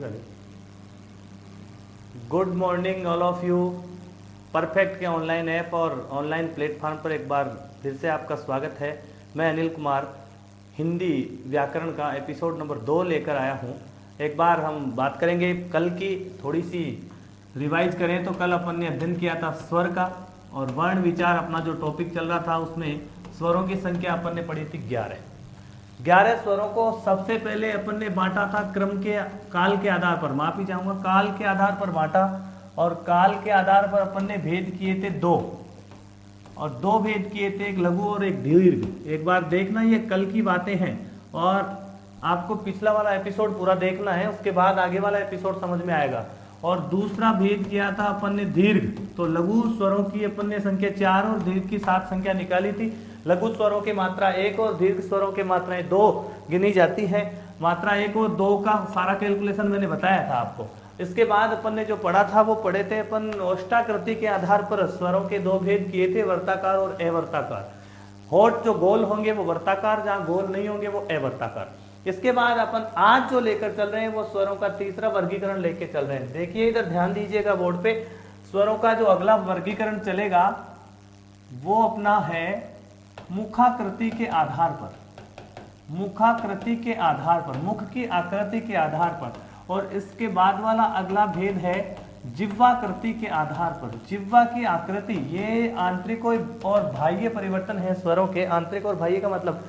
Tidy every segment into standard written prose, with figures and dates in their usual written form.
वाली। Good morning all of you. Perfect के online app और ऑनलाइन प्लेटफॉर्म पर एक बार फिर से आपका स्वागत है। मैं अनिल कुमार हिंदी व्याकरण का एपिसोड नंबर 2 लेकर आया हूँ। एक बार हम बात करेंगे कल की, थोड़ी सी रिवाइज करें तो कल अपन ने अध्ययन किया था स्वर का, और वर्ण विचार अपना जो टॉपिक चल रहा था उसमें स्वरों की संख्या अपन ने पढ़ी थी 11 स्वरों को सबसे पहले अपन ने बांटा था क्रम के काल के आधार पर, माफी चाहूंगा, काल के आधार पर बांटा, और काल के आधार पर अपन ने भेद किए थे 2, और 2 भेद किए थे, एक लघु और एक दीर्घ। एक बार देखना, ये कल की बातें हैं और आपको पिछला वाला एपिसोड पूरा देखना है, उसके बाद आगे वाला एपिसोड समझ में आएगा। और दूसरा भेद किया था अपन ने दीर्घ, तो लघु स्वरों की अपन ने संख्या 4 और दीर्घ की 7 संख्या निकाली थी। लघु स्वरों की मात्रा 1 और दीर्घ स्वरों की मात्राएं 2 गिनी जाती है। मात्रा 1 और 2 का सारा कैलकुलेशन मैंने बताया था आपको। इसके बाद अपन ने जो पढ़ा था वो पढ़े थे अपन ओष्ठाकृति के आधार पर स्वरों के 2 भेद किए थे, वर्ताकार और अवर्ताकार। होठ जो गोल होंगे वो वर्ताकार, जहाँ गोल नहीं होंगे वो अवर्ताकार। इसके बाद अपन आज जो लेकर चल रहे हैं वो स्वरों का तीसरा वर्गीकरण लेके चल रहे हैं। देखिए इधर ध्यान दीजिएगा बोर्ड पे, स्वरों का जो अगला वर्गीकरण चलेगा वो अपना है मुखाकृति के आधार पर, मुखाकृति के आधार पर, मुख की आकृति के आधार पर। और इसके बाद वाला अगला भेद है जिह्वाकृति के आधार पर। जिह्वा की आकृति, ये आंतरिक और बाह्य परिवर्तन है स्वरों के। आंतरिक और बाह्य का मतलब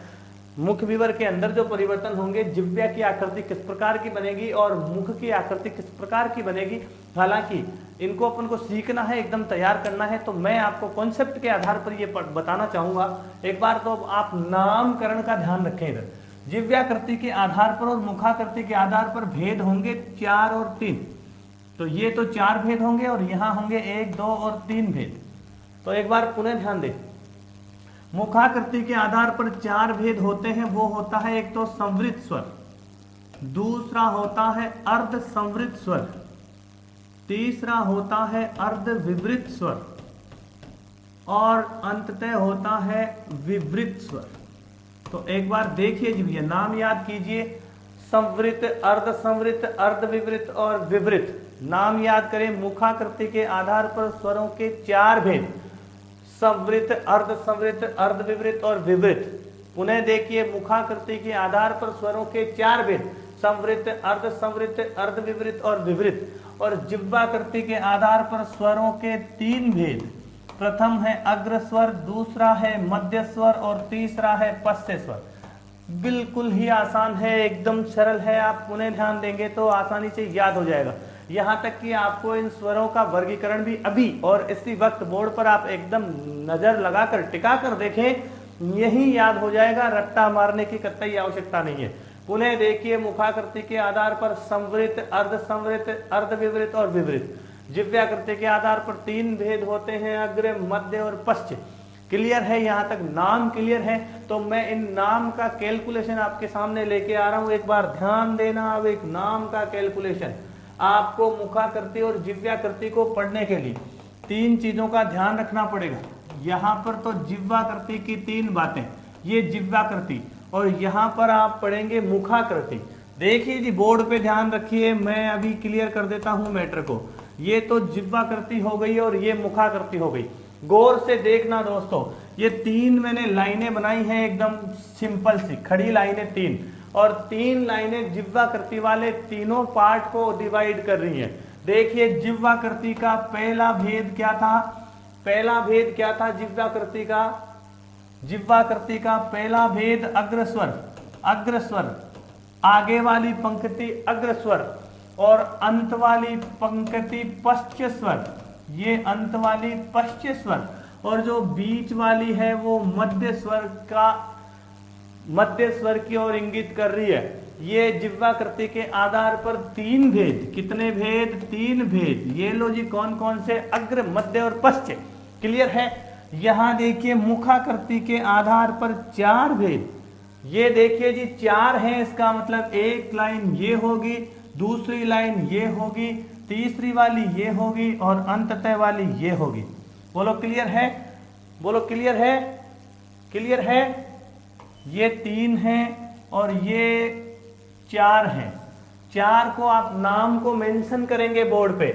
मुख विवर के अंदर जो परिवर्तन होंगे, जिह्वा की आकृति किस प्रकार की बनेगी और मुख की आकृति किस प्रकार की बनेगी। हालांकि इनको अपन को सीखना है, एकदम तैयार करना है, तो मैं आपको कॉन्सेप्ट के आधार पर ये बताना चाहूंगा। एक बार तो आप नामकरण का ध्यान रखें। इधर जिह्वाकृति के आधार पर और मुखाकृति के आधार पर भेद होंगे 4 और 3। तो ये तो 4 भेद होंगे और यहाँ होंगे 1, 2 और 3 भेद। तो एक बार पुनः ध्यान दें, मुखाकृति के आधार पर 4 भेद होते हैं। वो होता है एक तो संवृत स्वर, दूसरा होता है अर्ध संवृत स्वर, तीसरा होता है अर्ध विवृत स्वर, और अंततः होता है विवृत स्वर। तो एक बार देखिए जी, नाम याद कीजिए, संवृत, अर्ध संवृत, अर्ध विवृत और विवृत। नाम याद करें, मुखाकृति के आधार पर स्वरों के 4 भेद, संवृत, अर्ध संवृत, अर्ध विवृत और विवृत। पुनः देखिए, मुखाकृति के आधार पर स्वरों के 4 भेद, संवृत, अर्ध संवृत, अर्ध विवृत और विवृत। और जिह्वाकृति के आधार पर स्वरों के 3 भेद, प्रथम है अग्र स्वर, दूसरा है मध्य स्वर और तीसरा है पश्च स्वर। बिल्कुल ही आसान है, एकदम सरल है। आप पुनः ध्यान देंगे तो आसानी से याद हो जाएगा। यहाँ तक कि आपको इन स्वरों का वर्गीकरण भी अभी और इसी वक्त बोर्ड पर आप एकदम नजर लगाकर टिका कर देखें, यही याद हो जाएगा। रट्टा मारने की कतई आवश्यकता नहीं है। पुनः देखिए, मुखाकृति के आधार पर संवृत, अर्ध संवृत, अर्ध विवृत और विवृत। जिह्वाकृति के आधार पर 3 भेद होते हैं, अग्र, मध्य और पश्च। क्लियर है? यहाँ तक नाम क्लियर है? तो मैं इन नाम का कैलकुलेशन आपके सामने लेके आ रहा हूँ। एक बार ध्यान देना। अब एक नाम का कैलकुलेशन आपको मुखाकृति और जिह्वाकृति को पढ़ने के लिए 3 चीजों का ध्यान रखना पड़ेगा। यहाँ पर तो जिह्वाकृति की 3 बातें, ये जिह्वाकृति, और यहाँ पर आप पढ़ेंगे मुखाकृति। देखिए जी, बोर्ड पे ध्यान रखिए, मैं अभी क्लियर कर देता हूँ मैटर को। ये तो जिह्वाकृति हो गई और ये मुखाकृति हो गई। गौर से देखना दोस्तों, ये 3 मैंने लाइनें बनाई हैं, एकदम सिंपल सी खड़ी लाइनें 3, और 3 लाइनें जिह्वाकृति वाले तीनों पार्ट को डिवाइड कर रही हैं। देखिए, जिह्वाकृति का पहला भेद क्या था? पहला भेद क्या था जिह्वाकृति का? जिह्वाकृति का पहला भेद अग्रस्वर, अग्रस्वर, आगे वाली पंक्ति अग्रस्वर और अंत वाली पंक्ति पश्च स्वर, ये अंत वाली पश्च स्वर, और जो बीच वाली है वो मध्य स्वर का, मध्य स्वर की ओर इंगित कर रही है। ये जिह्वाकृति के आधार पर 3 भेद। कितने भेद? 3 भेद। ये लो जी, कौन कौन से? अग्र, मध्य और पश्च। क्लियर है? यहां देखिए, मुखाकृति के आधार पर 4 भेद। ये देखिए जी, 4 हैं, इसका मतलब एक लाइन ये होगी, दूसरी लाइन ये होगी, तीसरी वाली ये होगी और अंततः वाली ये होगी। बोलो क्लियर है? बोलो क्लियर है? क्लियर है? ये 3 हैं और ये 4 हैं। 4 को आप नाम को मेंशन करेंगे बोर्ड पे।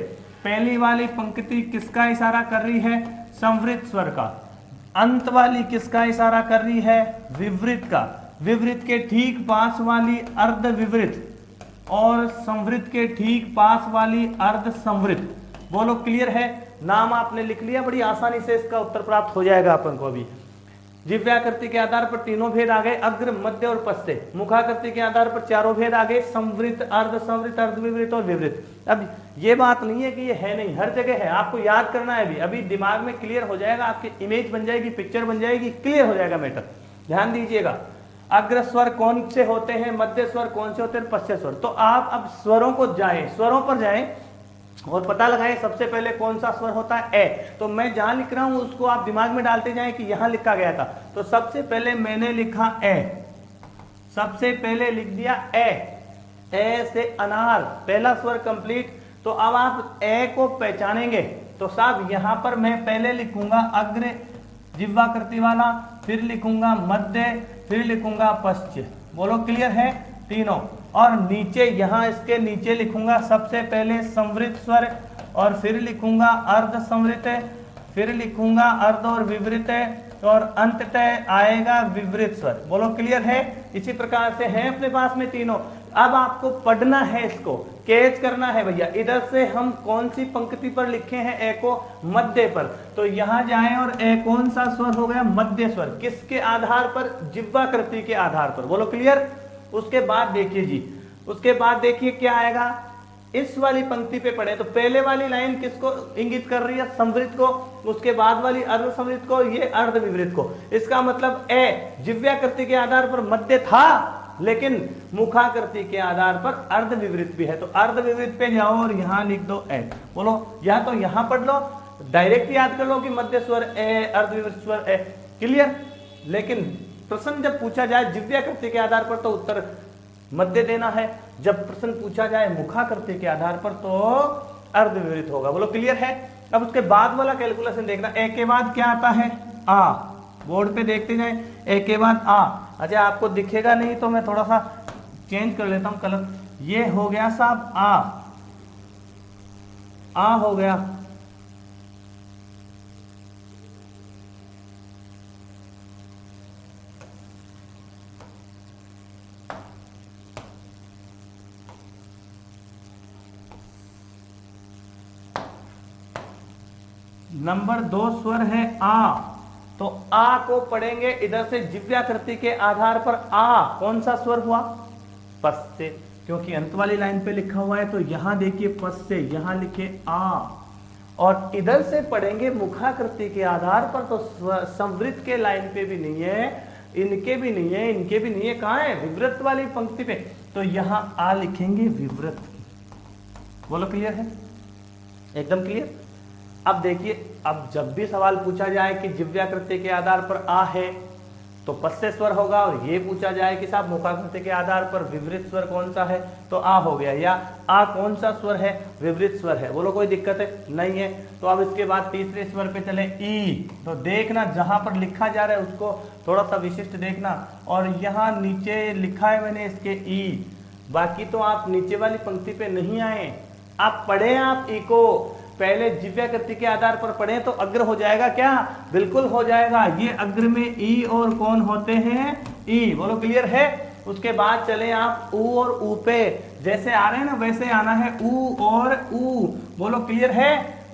पहली वाली पंक्ति किसका इशारा कर रही है? संवृत स्वर का। अंत वाली किसका इशारा कर रही है? विवृत का। विवृत के ठीक पास वाली अर्ध विवृत और संवृत के ठीक पास वाली अर्ध संवृत। बोलो क्लियर है? नाम आपने लिख लिया, बड़ी आसानी से इसका उत्तर प्राप्त हो जाएगा अपन को। अभी जिह्वाकृति के आधार पर तीनों भेद आ गए, अग्र मध्य और पश्चे। मुखाकृति के आधार पर चारों भेद आ गए, संवृत, अर्ध संवृत, अर्ध विवृत और विवृत। अब ये बात नहीं है कि ये है नहीं, हर जगह है, आपको याद करना है। अभी दिमाग में क्लियर हो जाएगा, आपकी इमेज बन जाएगी, पिक्चर बन जाएगी, क्लियर हो जाएगा मैटर। ध्यान दीजिएगा, अग्र स्वर कौन से होते हैं, मध्य स्वर कौन से होते हैं, पश्च स्वर। तो आप अब स्वरों को जाएं, स्वरों पर जाएं और पता लगाएं सबसे पहले कौन सा स्वर होता है, ए। तो मैं जहां लिख रहा हूं उसको आप दिमाग में डालते जाएं कि यहां लिखा गया था। तो सबसे पहले मैंने लिखा ए, सबसे पहले लिख दिया ए से अनार, पहला स्वर कंप्लीट। तो अब आप ए को पहचानेंगे तो साहब यहां पर मैं पहले लिखूंगा अग्र जिह्वाकृति वाला, फिर लिखूंगा मध्य, फिर लिखूंगा पश्च। बोलो क्लियर है? तीनों। और नीचे यहां इसके नीचे लिखूंगा सबसे पहले संवृत स्वर और फिर लिखूंगा अर्ध संवृत, फिर लिखूंगा अर्ध और विवृत और अंततः आएगा विवृत स्वर। बोलो क्लियर है? इसी प्रकार से है अपने पास में तीनों। अब आपको पढ़ना है, इसको कैच करना है भैया। इधर से हम कौन सी पंक्ति पर लिखे हैं, ए को मध्य पर। तो यहां जाएं और ए कौन सा स्वर हो गया? मध्य स्वर। किसके आधार पर? जिह्वाकृति के आधार पर। बोलो क्लियर? उसके बाद देखिए जी, उसके बाद देखिए क्या आएगा। इस वाली पंक्ति पे पढ़े तो पहले वाली लाइन किसको इंगित कर रही है? संवृत को। उसके बाद वाली अर्ध संवृत को, ये अर्ध विवृत को। इसका मतलब ए जिह्वाकृति के आधार पर मध्य था, लेकिन मुखाकृति के आधार पर अर्ध विवृत भी है। तो अर्ध विवृत पे जाओ और यहां लिख दो ए। बोलो, या तो यहां पढ़ लो, डायरेक्ट याद कर लो कि मध्य स्वर ए, अर्ध विवृत स्वर ए। क्लियर? लेकिन प्रश्न जब पूछा जाए जिह्वाकृति के आधार पर तो उत्तर मध्य देना है। जब प्रश्न पूछा जाए मुखाकृति के आधार पर तो अर्ध विवृत होगा। बोलो क्लियर है? अब उसके बाद वाला कैलकुलेशन देखना। ए के बाद क्या आता है? आ। बोर्ड पे देखते जाए, ए के बाद आ। अच्छा, आपको दिखेगा नहीं तो मैं थोड़ा सा चेंज कर लेता हूं कलर। ये हो गया साहब आ हो गया। नंबर 2 स्वर है आ। तो आ को पढ़ेंगे इधर से जिह्वाकृति के आधार पर। आ कौन सा स्वर हुआ? पश्च से, क्योंकि अंत वाली लाइन पे लिखा हुआ है। तो यहां देखिए पश्च से, यहां लिखे आ। और इधर से पढ़ेंगे मुखाकृति के आधार पर। तो संवृत के लाइन पे भी नहीं है, इनके भी नहीं है, इनके भी नहीं है। कहां है? विवृत वाली पंक्ति पे। तो यहां आ लिखेंगे विवृत। बोलो क्लियर है? एकदम क्लियर। अब देखिए, अब जब भी सवाल पूछा जाए कि जिह्वाकृति के आधार पर आ है तो पश्च स्वर होगा, और ये पूछा जाए कि साहब मुखाकृति के आधार पर विवृत स्वर कौन सा है तो आ हो गया। या आ कौन सा स्वर है? विवृत स्वर है। बोलो कोई दिक्कत है? नहीं है। तो अब इसके बाद तीसरे स्वर पे चले, ई। तो देखना जहां पर लिखा जा रहा है उसको थोड़ा सा विशिष्ट देखना। और यहाँ नीचे लिखा है मैंने इसके ई। बाकी तो आप नीचे वाली पंक्ति पे नहीं आए, आप पढ़े आप ई को। पहले जिह्वाकृति के आधार पर पढ़े तो अग्र हो जाएगा क्या? बिल्कुल हो जाएगा। ये अग्र में ई और कौन होते हैं? ई। बोलो क्लियर है? उसके बाद चले आप ऊ और ऊ पे। जैसे आ रहे हैं ना वैसे आना है, ऊ और ऊ। बोलो क्लियर है?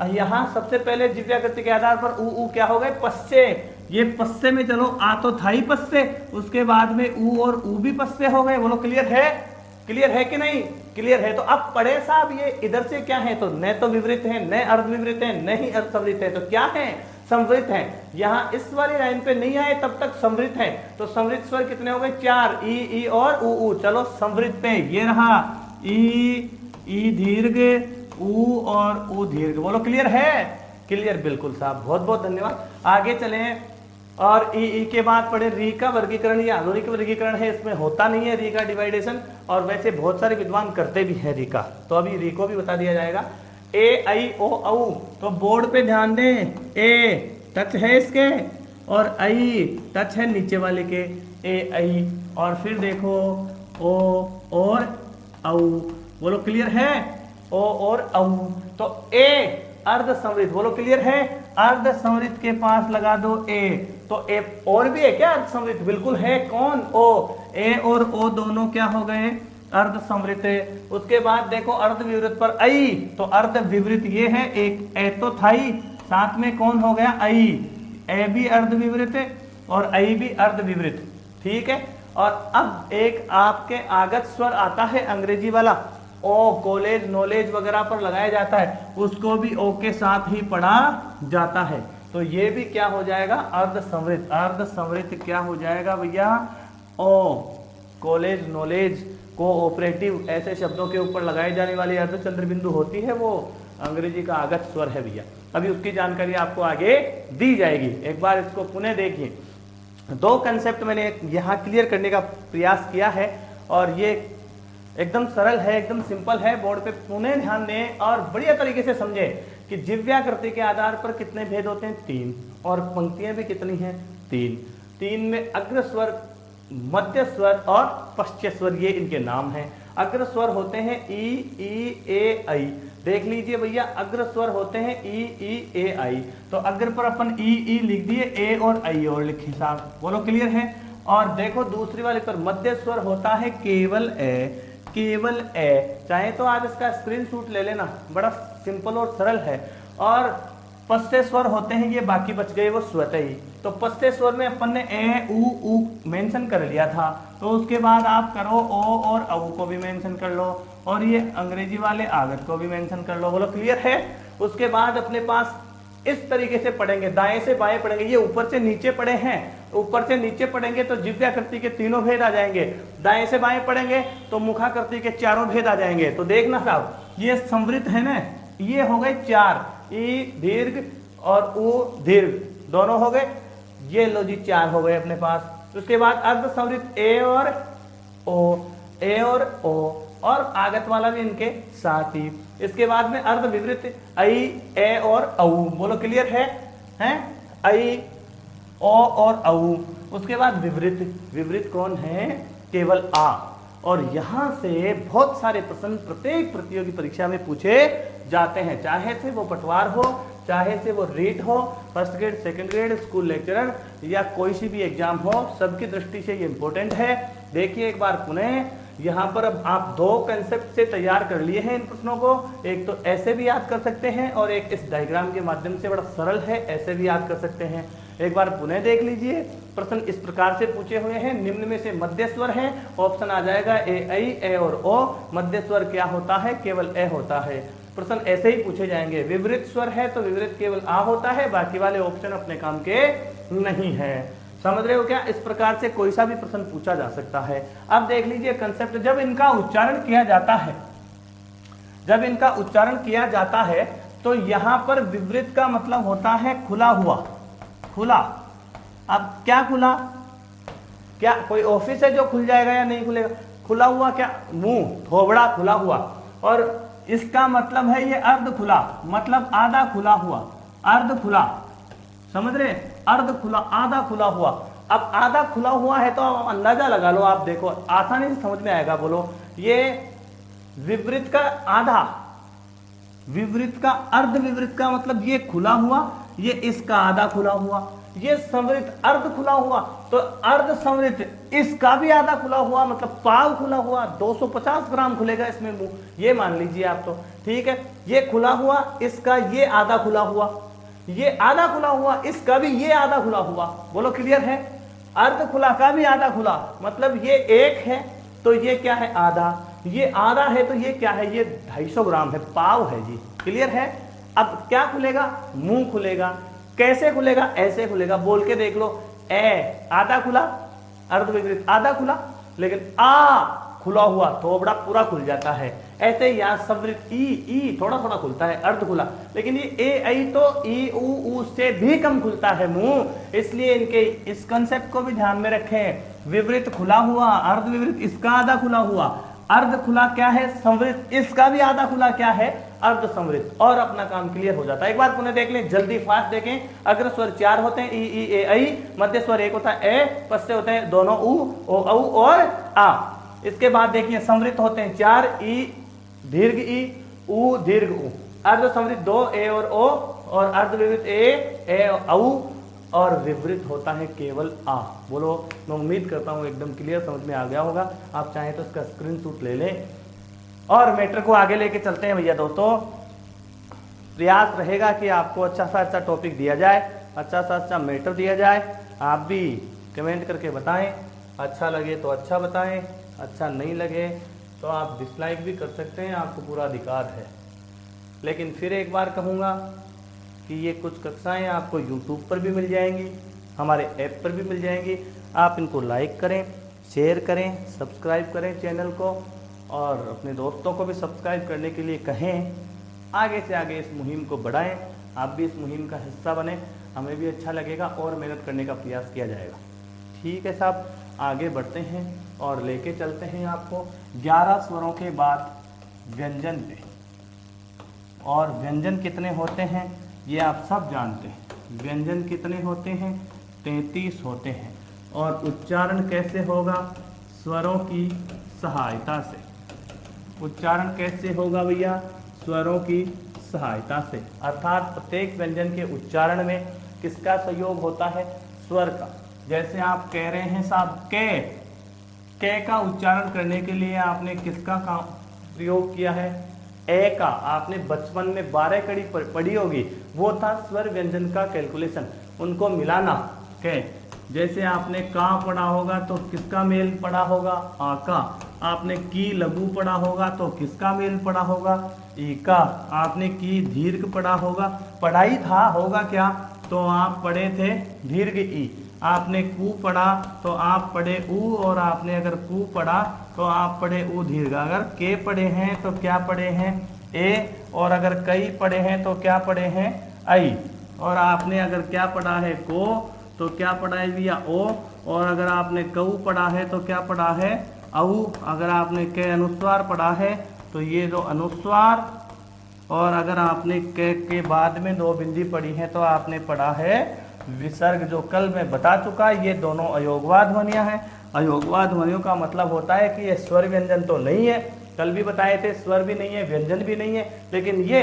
यहाँ सबसे पहले जिह्वाकृति के आधार पर ऊ ऊ क्या हो गए? पश्चे। ये पश्चे में चलो, आ तो था ही पश्चे, उसके बाद में ऊ और ऊ भी पश्चे हो गए। बोलो क्लियर है? क्लियर है कि नहीं? क्लियर है। तो अब पढ़े साहब, ये इधर से क्या है? तो न तो विवृत है, न अर्ध विवृत है, न ही अर्ध संवृत है। तो क्या है? संवृत है। यहाँ इस वाली लाइन पे नहीं आए तब तक संवृत है। तो संवृत स्वर कितने हो गए? 4, ई और ऊ। चलो संवृत पे, ये रहा ई दीर्घ, ऊ और ऊ दीर्घ। बोलो क्लियर है? क्लियर, बिल्कुल साहब, बहुत बहुत धन्यवाद। आगे चले और ई के बाद पढ़े री का वर्गीकरण या आधुनिक वर्गीकरण है। इसमें होता नहीं है री का डिवाइडेशन, और वैसे बहुत सारे विद्वान करते भी है री का। तो अभी री को भी बता दिया जाएगा। ए आई ओ औ। तो बोर्ड पे ध्यान दें, ए टच है इसके और आई टच है नीचे वाले के। ए आई, और फिर देखो ओ और औ। बोलो क्लियर है, ओ और औ। तो ए अर्ध संवृत, बोलो क्लियर है, अर्ध संवृत के पास लगा दो ए। तो ए और भी है क्या अर्ध संवृत? बिल्कुल है, कौन? ओ। ए और ओ दोनों क्या हो गए? अर्ध संवृत है। उसके बाद देखो अर्ध विवृत पर आई, तो अर्ध विवृत ये है, एक ए तो था ही, साथ में कौन हो गया? आई। ए भी अर्ध विवृत है और आई भी अर्ध विवृत, ठीक है। और अब एक आपके आगत स्वर आता है अंग्रेजी वाला, ओ, कॉलेज नॉलेज वगैरह पर लगाया जाता है, उसको भी ओ के साथ ही पढ़ा जाता है। तो ये भी क्या हो जाएगा? अर्ध संवृत। अर्ध संवृत क्या हो जाएगा भैया? ओ, कॉलेज नॉलेज कोऑपरेटिव ऐसे शब्दों के ऊपर लगाई जाने वाली अर्धचंद्र बिंदु होती है, वो अंग्रेजी का आगत स्वर है भैया। अभी उसकी जानकारी आपको आगे दी जाएगी, एक बार इसको पुनः देखिए। दो कंसेप्ट मैंने यहाँ क्लियर करने का प्रयास किया है और ये एकदम सरल है, एकदम सिंपल है। बोर्ड पे पुनः ध्यान दें और बढ़िया तरीके से समझें कि जिव्याकृति के आधार पर कितने भेद होते हैं? 3, और पंक्तियां भी कितनी हैं? 3। 3 में अग्र स्वर, मध्य स्वर और पश्च स्वर, ये इनके नाम हैं। अग्र स्वर होते हैं ई, ए, आई। देख लीजिए भैया, अग्र स्वर होते हैं ई, ए, आई। तो अग्र पर अपन ई लिख दिए, ए और आई और लिखे साहब, बोलो क्लियर है। और देखो दूसरी वाले पर मध्य स्वर होता है केवल ए, केवल ए। चाहे तो आप इसका स्क्रीनशॉट ले लेना, बड़ा सिंपल और सरल है। और पश्च स्वर होते हैं, ये बाकी बच गए वो स्वतः ही। तो पश्च स्वर में अपन ने ए, उ मेंशन कर लिया था, तो उसके बाद आप करो ओ और औ को भी मेंशन कर लो, और ये अंग्रेजी वाले आगत को भी मेंशन कर लो, बोलो क्लियर है। उसके बाद अपने पास इस तरीके से पढ़ेंगे, दाएं से बाएं पढ़ेंगे। ये ऊपर से नीचे पढ़े हैं, ऊपर से नीचे पढ़ेंगे तो जिव्याकृति के 3 भेद आ जाएंगे। दाएं से बाएं पढ़ेंगे तो मुखाकृति के 4 भेद आ जाएंगे। तो देखना साहब, ये संवृत है ना, ये हो गए 4, ई दीर्घ और उ दीर्घ दोनों हो गए, ये लो जी 4 हो गए अपने पास। उसके बाद अर्ध संवृत ए और ओ, ए और ओ, और आगत वाला भी इनके साथ ही। इसके बाद में अर्ध विवृत आई, ए और औ, बोलो क्लियर है, हैं? आई, ओ और औ। उसके बाद विवृत, विवृत कौन है? केवल आ। और यहां से बहुत सारे प्रश्न प्रत्येक प्रतियोगी परीक्षा में पूछे जाते हैं, चाहे से वो पटवार हो, चाहे से वो रीट हो, first grade, second grade, school lecturer या कोई सी भी एग्जाम हो, सबकी दृष्टि से ये इंपॉर्टेंट है। देखिए एक बार पुनः, यहाँ पर अब आप 2 कंसेप्ट से तैयार कर लिए हैं इन प्रश्नों को। एक तो ऐसे भी याद कर सकते हैं और एक इस डायग्राम के माध्यम से, बड़ा सरल है, ऐसे भी याद कर सकते हैं। एक बार पुनः देख लीजिए, प्रश्न इस प्रकार से पूछे हुए हैं। निम्न में से मध्य स्वर है, ऑप्शन आ जाएगा ए, आई, ए और ओ। मध्य स्वर क्या होता है? केवल ए होता है। प्रश्न ऐसे ही पूछे जाएंगे। विवृत स्वर है तो विवृत केवल आ होता है, बाकी वाले ऑप्शन अपने काम के नहीं है। समझ रहे हो क्या? इस प्रकार से कोई सा भी प्रश्न पूछा जा सकता है। अब देख लीजिए कंसेप्ट, जब इनका उच्चारण किया जाता है, जब इनका उच्चारण किया जाता है तो यहां पर विवृत का मतलब होता है खुला हुआ, खुला। अब क्या खुला? क्या कोई ऑफिस है जो खुल जाएगा या नहीं खुलेगा? खुला हुआ क्या? मुंह, थोबड़ा खुला हुआ। और इसका मतलब है ये अर्ध खुला, मतलब आधा खुला हुआ, अर्ध खुला, समझ रहे? अर्ध खुला, आधा खुला हुआ। अब आधा खुला हुआ है तो आप अंदाजा लगा लो, आप देखो आसानी से समझ में आएगा। बोलो, ये विवृत का आधा, विवृत का अर्ध विवृत का मतलब ये खुला हुआ, ये इसका आधा खुला हुआ, ये संवृत अर्ध खुला हुआ, तो अर्ध संवृत इसका भी आधा खुला हुआ, मतलब पाव खुला हुआ, 250 ग्राम खुलेगा इसमें मुंह, ये मान लीजिए आप। तो ठीक है, ये खुला हुआ, इसका ये आधा खुला हुआ, ये आधा खुला हुआ, इसका भी ये आधा खुला हुआ, बोलो क्लियर है? अर्ध खुला का भी आधा खुला, मतलब ये 1 है तो ये क्या है? आधा। ये आधा है तो ये क्या है? ये 250 ग्राम है, पाव है जी। क्लियर है? अब क्या खुलेगा? मुंह खुलेगा। कैसे खुलेगा? ऐसे खुलेगा, बोल के देख लो। ए आधा खुला, अर्ध विवृत आधा खुला, लेकिन आ खुला हुआ, थोबड़ा पूरा खुल जाता है। ऐसे ही यहाँ संवृत ई थोड़ा थोड़ा खुलता है, अर्ध खुला। लेकिन ये ए आई तो ई उ से भी कम खुलता है मुंह, इसलिए इनके इस कंसेप्ट को भी ध्यान में रखें। विवृत खुला हुआ, अर्ध विवृत इसका आधा खुला हुआ, अर्ध खुला क्या है? संवृत इसका भी आधा खुला क्या है? अर्ध संवृत। और अपना काम क्लियर हो जाता है। एक बार पुनः देख लें, जल्दी फास्ट देखें। अग्र स्वर 4 होते हैं, ई, ए, आई। मध्य स्वर 1 होता है ए, पश्च होते हैं दोनों उ, ओ, औ और आ। इसके बाद देखिए संवृत होते हैं 4, ई, दीर्घ ई, उ दीर्घ उ। अर्ध समृद्ध दो ए और ओ, और अर्ध विवृत ए औ, और विवृत होता है केवल आ। बोलो, मैं उम्मीद करता हूँ एकदम क्लियर समझ में आ गया होगा। आप चाहें तो इसका स्क्रीनशॉट ले लें और मैटर को आगे लेके चलते हैं भैया दोस्तों। प्रयास रहेगा कि आपको अच्छा सा अच्छा टॉपिक दिया जाए, अच्छा सा अच्छा मैटर दिया जाए। आप भी कमेंट करके बताएं, अच्छा लगे तो अच्छा बताएं, अच्छा नहीं लगे तो आप डिसलाइक भी कर सकते हैं, आपको पूरा अधिकार है। लेकिन फिर एक बार कहूँगा कि ये कुछ कक्षाएं आपको YouTube पर भी मिल जाएंगी, हमारे ऐप पर भी मिल जाएंगी। आप इनको लाइक करें, शेयर करें, सब्सक्राइब करें चैनल को, और अपने दोस्तों को भी सब्सक्राइब करने के लिए कहें। आगे से आगे इस मुहिम को बढ़ाएं, आप भी इस मुहिम का हिस्सा बने, हमें भी अच्छा लगेगा और मेहनत करने का प्रयास किया जाएगा। ठीक है साहब, आगे बढ़ते हैं और लेके चलते हैं आपको 11 स्वरों के बाद व्यंजन पे। और व्यंजन कितने होते हैं ये आप सब जानते हैं। व्यंजन कितने होते हैं? 33 होते हैं। और उच्चारण कैसे होगा? स्वरों की सहायता से। उच्चारण कैसे होगा भैया? स्वरों की सहायता से। अर्थात प्रत्येक व्यंजन के उच्चारण में किसका सहयोग होता है? स्वर का। जैसे आप कह रहे हैं साहब के का उच्चारण करने के लिए आपने किसका प्रयोग किया है? ए का। आपने बचपन में 12 कड़ी पढ़ी होगी, वो था स्वर व्यंजन का कैलकुलेशन, उनको मिलाना। के जैसे आपने का पढ़ा होगा तो किसका मेल पड़ा होगा? आ का। आपने की लघु पढ़ा होगा तो किसका मेल पड़ा होगा? ई का। आपने की दीर्घ पढ़ा होगा, पढ़ाई था होगा क्या? तो आप पढ़े थे दीर्घ ई। आपने कू पढ़ा तो आप पढ़े ऊ, और आपने अगर कू पढ़ा तो आप पढ़े ऊ दीर्घ। अगर के पढ़े हैं तो क्या पढ़े हैं? ए। और अगर कई पढ़े हैं तो क्या पढ़े हैं? आई। और आपने अगर क्या पढ़ा है? को, तो क्या पढ़ा है भैया? ओ। और अगर आपने कऊ पढ़ा है तो क्या पढ़ा है? औ। अगर आपने के अनुस्वार पढ़ा है तो ये जो अनुस्वार, और अगर आपने के बाद में 2 बिंदी पढ़ी है तो आपने पढ़ा है विसर्ग, जो कल मैं बता चुका। ये दोनों अयोगवाद ध्वनियां हैं। अयोगवाद ध्वनियों का मतलब होता है कि ये स्वर व्यंजन तो नहीं है, कल भी बताए थे, स्वर भी नहीं है, व्यंजन भी नहीं है, लेकिन ये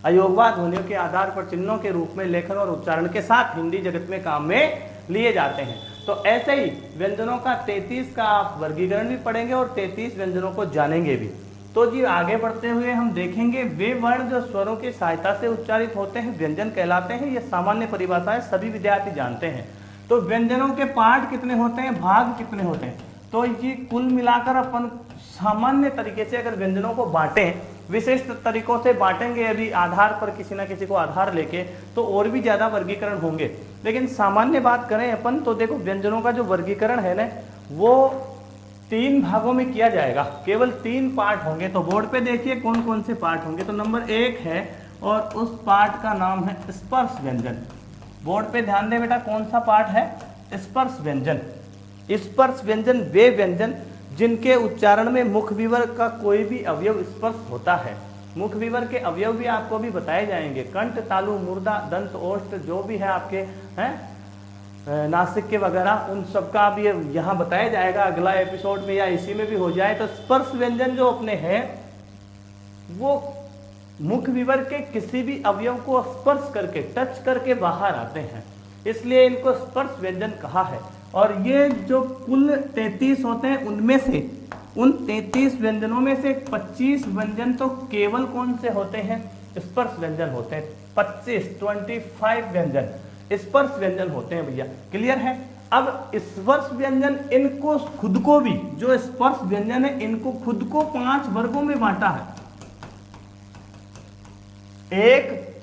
अयोगवाद ध्वनियों के आधार पर चिन्हों के रूप में लेखन और उच्चारण के साथ हिंदी जगत में काम में लिए जाते हैं। तो ऐसे ही व्यंजनों का 33 का आप वर्गीकरण भी पढ़ेंगे और 33 व्यंजनों को जानेंगे भी। तो जी आगे बढ़ते हुए हम देखेंगे वे वर्ण जो स्वरों की सहायता से उच्चारित होते हैं व्यंजन कहलाते हैं। ये सामान्य परिभाषाएं सभी विद्यार्थी जानते हैं। तो व्यंजनों के पार्ट कितने होते हैं, भाग कितने होते हैं? तो ये कुल मिलाकर अपन सामान्य तरीके से अगर व्यंजनों को बांटें, विशिष्ट तरीकों से बांटेंगे यदि आधार पर किसी ना किसी को आधार लेके, तो और भी ज्यादा वर्गीकरण होंगे। लेकिन सामान्य बात करें अपन तो देखो व्यंजनों का जो वर्गीकरण है ना वो 3 भागों में किया जाएगा, केवल 3 पार्ट होंगे। तो बोर्ड पे देखिए कौन कौन से पार्ट होंगे। तो नंबर 1 है और उस पार्ट का नाम है स्पर्श व्यंजन। बोर्ड पे ध्यान दें बेटा, कौन सा पार्ट है? स्पर्श व्यंजन। स्पर्श व्यंजन वे व्यंजन जिनके उच्चारण में मुख विवर का कोई भी अवयव स्पर्श होता है। मुख विवर के अवयव भी आपको अभी बताए जाएंगे, कंठ, तालु, मुर्दा, दंत, ओष्ठ, जो भी है आपके हैं नासिक के वगैरह, उन सबका भी यहाँ बताया जाएगा अगला एपिसोड में या इसी में भी हो जाए। तो स्पर्श व्यंजन जो अपने हैं वो मुख विवर के किसी भी अवयव को स्पर्श करके, टच करके बाहर आते हैं, इसलिए इनको स्पर्श व्यंजन कहा है। और ये जो कुल 33 होते हैं उनमें से, उन 33 व्यंजनों में से 25 व्यंजन तो केवल कौन से होते हैं? स्पर्श व्यंजन होते हैं। 25 व्यंजन स्पर्श व्यंजन होते हैं भैया। क्लियर है? अब स्पर्श व्यंजन इनको खुद को भी, जो स्पर्श व्यंजन है इनको खुद को 5 वर्गों में बांटा है।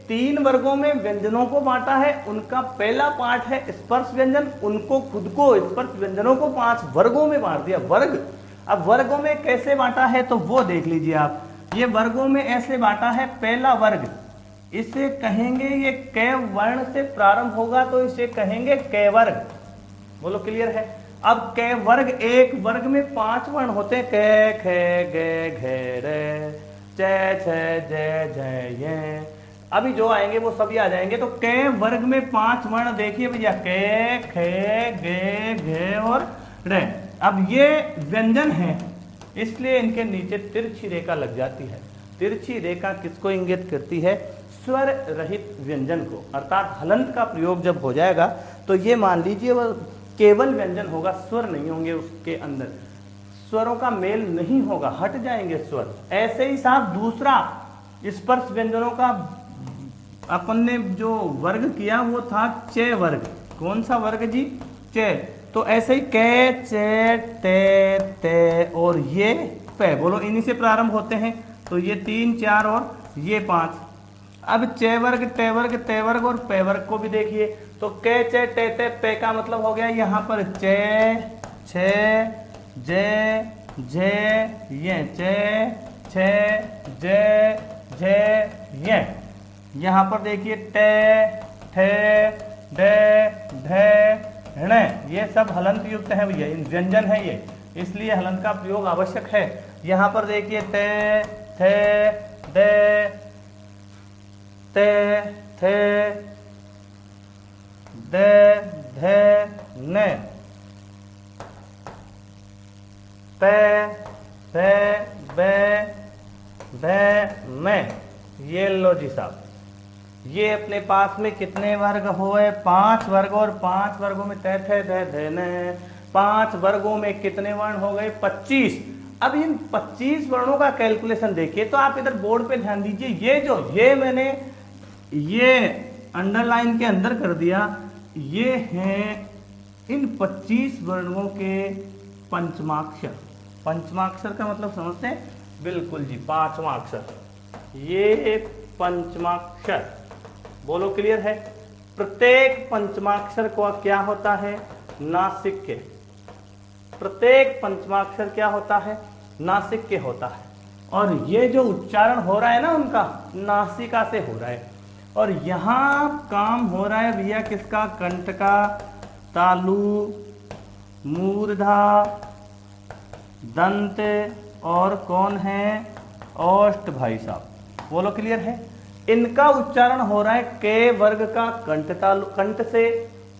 3 वर्गों में व्यंजनों को बांटा है। उनका पहला पार्ट है स्पर्श व्यंजन, उनको खुद को स्पर्श व्यंजनों को 5 वर्गों में बांट दिया। वर्ग, अब वर्गों में कैसे बांटा है तो वो देख लीजिए आप। ये वर्गों में ऐसे बांटा है, पहला वर्ग इसे कहेंगे, ये कै वर्ण से प्रारंभ होगा तो इसे कहेंगे कै वर्ग। बोलो क्लियर है? अब कै वर्ग, एक वर्ग में 5 वर्ण होते हैं, कै, खे, गे, घे, रे, चे, छे, जे, झे, ये। अभी जो आएंगे वो सभी आ जाएंगे। तो कै वर्ग में 5 वर्ण देखिए भैया, कै, खे, गे, घे और रे। अब ये व्यंजन है, इसलिए इनके नीचे तिरछी रेखा लग जाती है। तिरछी रेखा किसको इंगित करती है? स्वर रहित व्यंजन को, अर्थात हलंत का प्रयोग जब हो जाएगा तो ये मान लीजिए वह केवल व्यंजन होगा, स्वर नहीं होंगे उसके अंदर, स्वरों का मेल नहीं होगा, हट जाएंगे स्वर। ऐसे ही साहब दूसरा स्पर्श व्यंजनों का अपन ने जो वर्ग किया वो था चे वर्ग। कौन सा वर्ग जी? चे। तो ऐसे ही कै, चे, ते, ते और ये पे, बोलो इन्हीं से प्रारंभ होते हैं। तो ये 3, 4 और ये 5। अब चे वर्ग, टे वर्ग, ते वर्ग और पे वर्ग को भी देखिए। तो कै, चे, टे, ते, पे का मतलब हो गया यहाँ पर चे, छे, जे, जे, ये चे, छे, जे, जे, ये। यहाँ पर देखिए टे, ठे, डे, ढे, णे, ये सब हलंत युक्त है भैया, व्यंजन है ये, इसलिए हलंत का प्रयोग आवश्यक है। यहाँ पर देखिए ते, थे, दे, ते, थे, दे, धे, ने, पे, पे, बे, भे, में। ये लो जी साहब, ये अपने पास में कितने वर्ग हुए? 5 वर्ग, और 5 वर्गों में ते, थे, दे, धे, ने, 5 वर्गों में कितने वर्ण हो गए? 25। अब इन 25 वर्णों का कैलकुलेशन देखिए, तो आप इधर बोर्ड पे ध्यान दीजिए। ये मैंने ये अंडरलाइन के अंदर कर दिया, ये हैं इन 25 वर्णों के पंचमाक्षर। पंचमाक्षर का मतलब समझते हैं? बिल्कुल जी, 5वां अक्षर, ये पंचमाक्षर। बोलो क्लियर है? प्रत्येक पंचमाक्षर को क्या होता है? नासिक्य। प्रत्येक पंचमाक्षर क्या होता है? नासिक्य होता है। और ये जो उच्चारण हो रहा है ना उनका, नासिका से हो रहा है। और यहाँ काम हो रहा है भैया किसका? कंठ का, तालु, मूर्धा, दंत और कौन है? ओष्ठ भाई साहब। बोलो क्लियर है? इनका उच्चारण हो रहा है के वर्ग का कंठ तालु, कंठ से,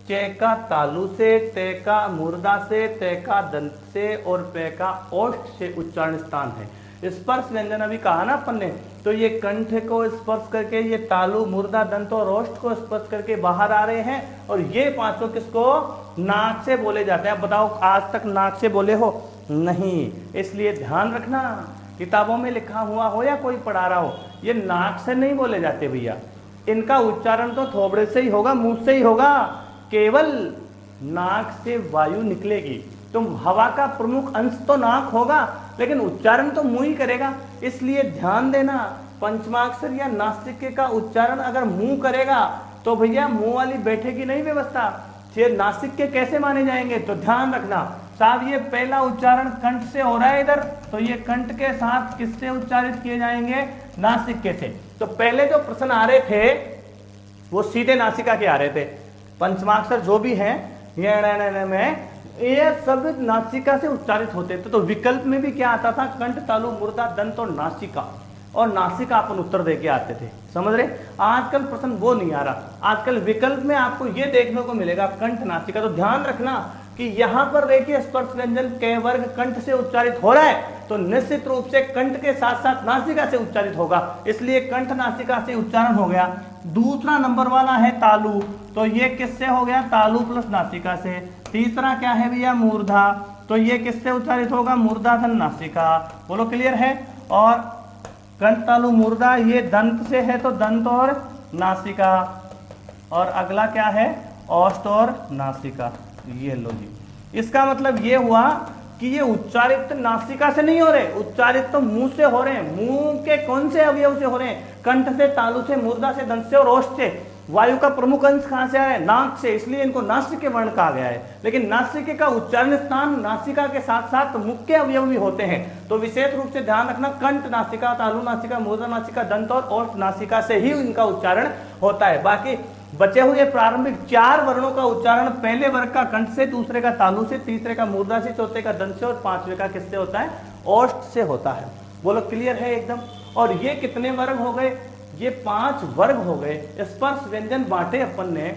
चे का तालु से, ते का मूर्धा से, ते का दंत से और पे का ओष्ठ से उच्चारण स्थान है। स्पर्श व्यंजन अभी कहा ना अपन ने, तो ये कंठ को स्पर्श करके ये तालु, मूर्धा, दंत और ओष्ठ को स्पर्श करके बाहर आ रहे हैं। और ये पांचों किसको? नाक से बोले जाते हैं। बताओ आज तक नाक से बोले हो? नहीं। इसलिए ध्यान रखना, किताबों में लिखा हुआ हो या कोई पढ़ा रहा हो, ये नाक से नहीं बोले जाते भैया। इनका उच्चारण तो थोबड़े से ही होगा, मुंह से ही होगा। केवल नाक से वायु निकलेगी, तो हवा का प्रमुख अंश तो नाक होगा, लेकिन उच्चारण तो मुंह ही करेगा। इसलिए ध्यान देना, पंचमाक्षर या नासिक्य का उच्चारण अगर मुंह करेगा तो भैया मुंह वाली बैठेगी नहीं व्यवस्था। ये नासिक्य कैसे माने जाएंगे? तो ध्यान रखना साहब, ये पहला उच्चारण कंठ से हो रहा है इधर, तो ये कंठ के साथ किससे उच्चारित किए जाएंगे? नासिक्य से। तो पहले जो प्रश्न आ रहे थे वो सीधे नासिका के आ रहे थे। पंचमाक्षर जो भी हैं ये में, ये सब नासिका से उच्चारित होते थे। तो विकल्प में भी क्या आता था? कंठ, तालु, मूर्धा, दंत और नासिका, और नासिका अपन उत्तर दे के आते थे। समझ रहे? आजकल प्रश्न वो नहीं आ रहा। आजकल विकल्प में आपको ये देखने को मिलेगा कंठ, नासिका। तो ध्यान रखना कि यहाँ पर देखिए स्पर्श व्यंजन के वर्ग कंठ से उच्चारित हो रहा है, तो निश्चित रूप से कंठ के साथ साथ नासिका से उच्चारित होगा। इसलिए कंठ नासिका से उच्चारण हो गया। दूसरा नंबर वाला है तालु, तो ये किससे हो गया? तालु प्लस नासिका से। तीसरा क्या है भैया? मूर्धा, तो ये किससे उच्चारित होगा? मूर्धा धन नासिका। बोलो क्लियर है? और कंठ, तालु, मूर्धा ये दंत से है, तो दंत और नासिका। और अगला क्या है? ओष्ठ और नासिका। ये लो जी, इसका मतलब ये हुआ कि ये उच्चारित नासिका से नहीं हो रहे, उच्चारित तो मुंह से हो रहे हैं। मुंह के कौन से अवयव से हो रहे हैं? कंठ से, तालु से, मूर्धा से, दंत से और ओष्ठ से। वायु का प्रमुख अंश कहां से आ रहा है? नाक से, इसलिए इनको नासिक वर्ण कहा गया है। लेकिन नासिक का उच्चारण स्थान नासिका के साथ साथ मुख्य अवयव भी होते हैं। तो विशेष रूप से ध्यान रखना, कंठ नासिका, तालु नासिका, मूर्धा नासिका, दंत और ओष्ठ नासिका से ही इनका उच्चारण होता है। बाकी बचे हुए प्रारंभिक 4 वर्णों का उच्चारण पहले वर्ग का कंठ से, दूसरे का तालु से, तीसरे का मूर्धा से, चौथे का दंत से और पांचवे का किससे होता है? ओष्ठ से होता है। बोलो क्लियर है एकदम? और ये कितने वर्ग हो गए? ये 5 वर्ग हो गए। स्पर्श व्यंजन बांटे अपन ने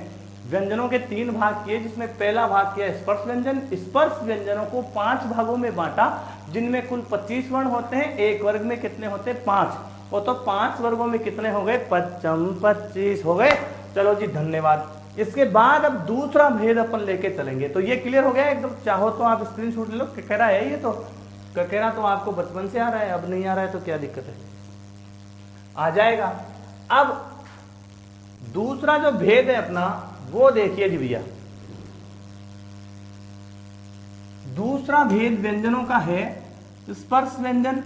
व्यंजनों के 3 भाग किए, जिसमें पहला भाग किया स्पर्श व्यंजन। स्पर्श व्यंजनों को 5 भागों में बांटा, जिनमें कुल 25 वर्ण होते हैं। एक वर्ग में कितने होते हैं? 5। वो तो 5 वर्गों में कितने हो गए? 25 हो गए। चलो जी, धन्यवाद। इसके बाद अब दूसरा भेद अपन लेके चलेंगे। तो ये क्लियर हो गया एकदम? चाहो तो आप स्क्रीनशॉट ले लो। ककेरा है ये तो, ककेरा तो आपको बचपन से आ रहा है, अब नहीं आ रहा है तो क्या दिक्कत है, आ जाएगा। अब दूसरा जो भेद है अपना वो देखिए जी भैया। दूसरा भेद व्यंजनों का है स्पर्श व्यंजन,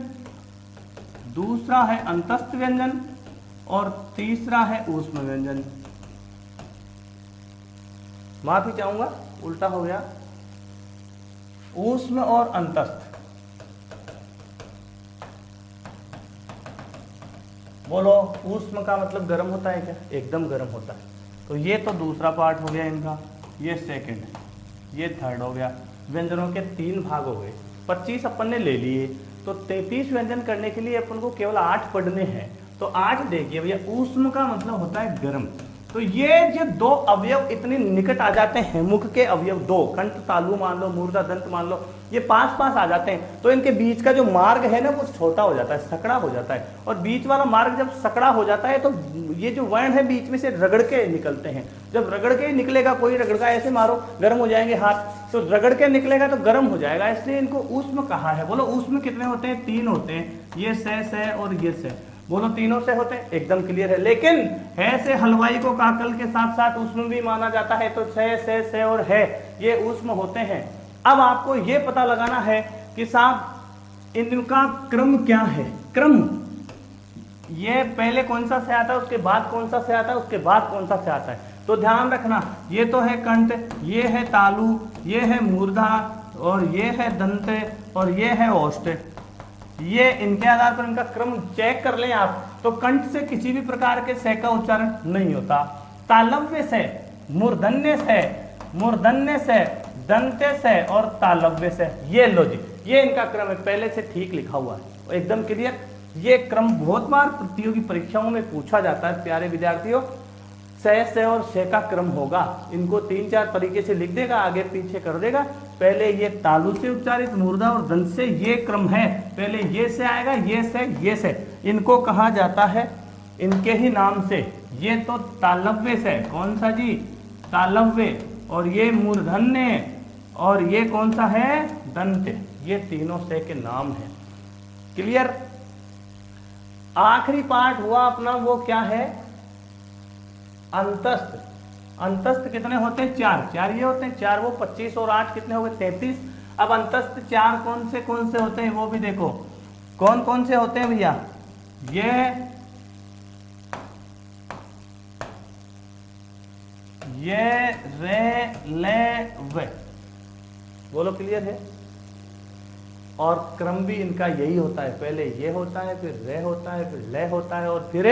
दूसरा है अंतस्थ व्यंजन और तीसरा है ऊष्म व्यंजन। माफी चाहूंगा, उल्टा हो गया। ऊष्म और अंतस्थ। बोलो, ऊष्म का मतलब गर्म होता है क्या? एकदम गर्म होता है। तो ये तो दूसरा पार्ट हो गया इनका, ये सेकंड है, ये थर्ड हो गया। व्यंजनों के 3 भाग हो गए। 25 अपन ने ले लिए, तो 33 व्यंजन करने के लिए अपन को केवल 8 पढ़ने हैं। तो 8 देखिए भैया। ऊष्म का मतलब होता है गर्म। तो ये जो 2 अवयव इतने निकट आ जाते हैं, मुख के अवयव 2, कंठ, तालु मान लो, मूर्धा, दंत मान लो, ये पास आ जाते हैं। तो इनके बीच का जो मार्ग है ना वो छोटा हो जाता है, सकड़ा हो जाता है। और बीच वाला मार्ग जब सकड़ा हो जाता है तो ये जो वर्ण है बीच में से रगड़ के निकलते हैं। जब रगड़ के निकलेगा, कोई रगड़ का ऐसे मारो गर्म हो जाएंगे हाथ, तो रगड़ के निकलेगा तो गर्म हो जाएगा, इसलिए इनको ऊष्म कहा है। बोलो, ऊष्म कितने होते हैं? 3 होते हैं। ये से और ये से। बोलो, तीनों से होते हैं? एकदम क्लियर है। लेकिन है से हलवाई को काकल के साथ साथ ऊष्म भी माना जाता है, तो से और है ये ऊष्म होते हैं। अब आपको ये पता लगाना है कि साहब इनका क्रम क्या है। क्रम, ये पहले कौन सा से आता है, उसके बाद कौन सा से आता है, उसके बाद कौन सा से आता है। तो ध्यान रखना, ये तो है कंठ, ये है तालु, ये है मूर्धा और ये है दंत और ये है ओष्ठ। ये इनके आधार पर इनका क्रम चेक कर लें आप, तो कंठ से किसी भी प्रकार के से का उच्चारण नहीं होता। तालव्य से, मूर्धन्य से, दंत्य से और तालव्य से, ये लो जी, ये इनका क्रम है। पहले से ठीक लिखा हुआ है, एकदम क्लियर। ये क्रम बहुत बार प्रतियोगी परीक्षाओं में पूछा जाता है प्यारे विद्यार्थियों। से और से का क्रम होगा, इनको 3-4 तरीके से लिख देगा, आगे पीछे कर देगा। पहले ये तालु से उच्चारित, मूर्धा और दंत से, ये क्रम है। पहले ये से आएगा, ये से। इनको कहा जाता है इनके ही नाम से। ये तो तालव्य से, कौन सा जी? तालव्य। और ये मूर्धन्य और ये कौन सा है? दंत। ये तीनों से के नाम है। क्लियर? आखिरी पार्ट हुआ अपना, वो क्या है? अंतस्थ। अंतस्थ कितने होते हैं? 4 ये होते हैं। 4 वो 25 और 8 कितने हो गए? 33। अब अंतस्थ 4 कौन से होते हैं वो भी देखो। कौन से होते हैं भैया? ये रे ले वे। बोलो, क्लियर है? और क्रम भी इनका यही होता है, पहले ये होता है, फिर रे होता है, फिर ले होता है और फिर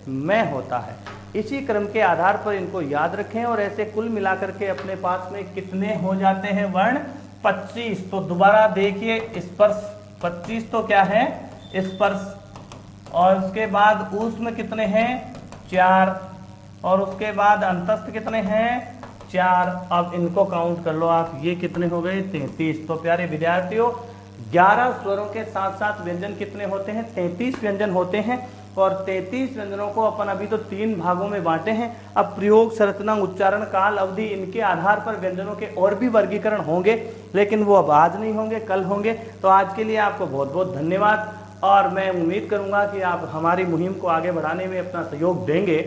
मैं होता है। इसी क्रम के आधार पर इनको याद रखें। और ऐसे कुल मिलाकर के अपने पास में कितने हो जाते हैं वर्ण? 25। तो दोबारा देखिए, स्पर्श 25 तो क्या है? स्पर्श। और उसके बाद ऊष्म कितने हैं? 4। और उसके बाद अंतस्थ कितने हैं? 4। अब इनको काउंट कर लो आप, ये कितने हो गए? 33। तो प्यारे विद्यार्थियों, 11 स्वरों के साथ साथ व्यंजन कितने होते हैं? 33 व्यंजन होते हैं। और 33 व्यंजनों को अपन अभी तो 3 भागों में बांटे हैं। अब प्रयोग, संरचना, उच्चारण, काल, अवधि, इनके आधार पर व्यंजनों के और भी वर्गीकरण होंगे, लेकिन वो अब आज नहीं होंगे, कल होंगे। तो आज के लिए आपको बहुत बहुत धन्यवाद। और मैं उम्मीद करूंगा कि आप हमारी मुहिम को आगे बढ़ाने में अपना सहयोग देंगे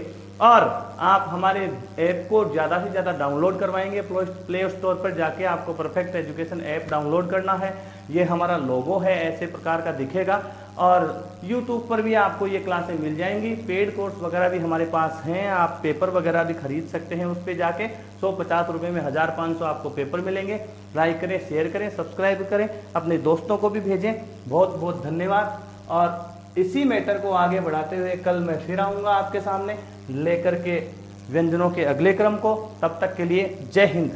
और आप हमारे ऐप को ज़्यादा से ज़्यादा डाउनलोड करवाएंगे। प्ले स्टोर पर जाके आपको परफेक्ट एजुकेशन ऐप डाउनलोड करना है। ये हमारा लोगो है, ऐसे प्रकार का दिखेगा। और YouTube पर भी आपको ये क्लासें मिल जाएंगी। पेड कोर्स वगैरह भी हमारे पास हैं, आप पेपर वगैरह भी खरीद सकते हैं उस पर जाके। 150 रुपये में 1500 आपको पेपर मिलेंगे। लाइक करें, शेयर करें, सब्सक्राइब करें, अपने दोस्तों को भी भेजें। बहुत बहुत धन्यवाद। और इसी मैटर को आगे बढ़ाते हुए कल मैं फिर आऊँगा आपके सामने लेकर के व्यंजनों के अगले क्रम को। तब तक के लिए जय हिंद।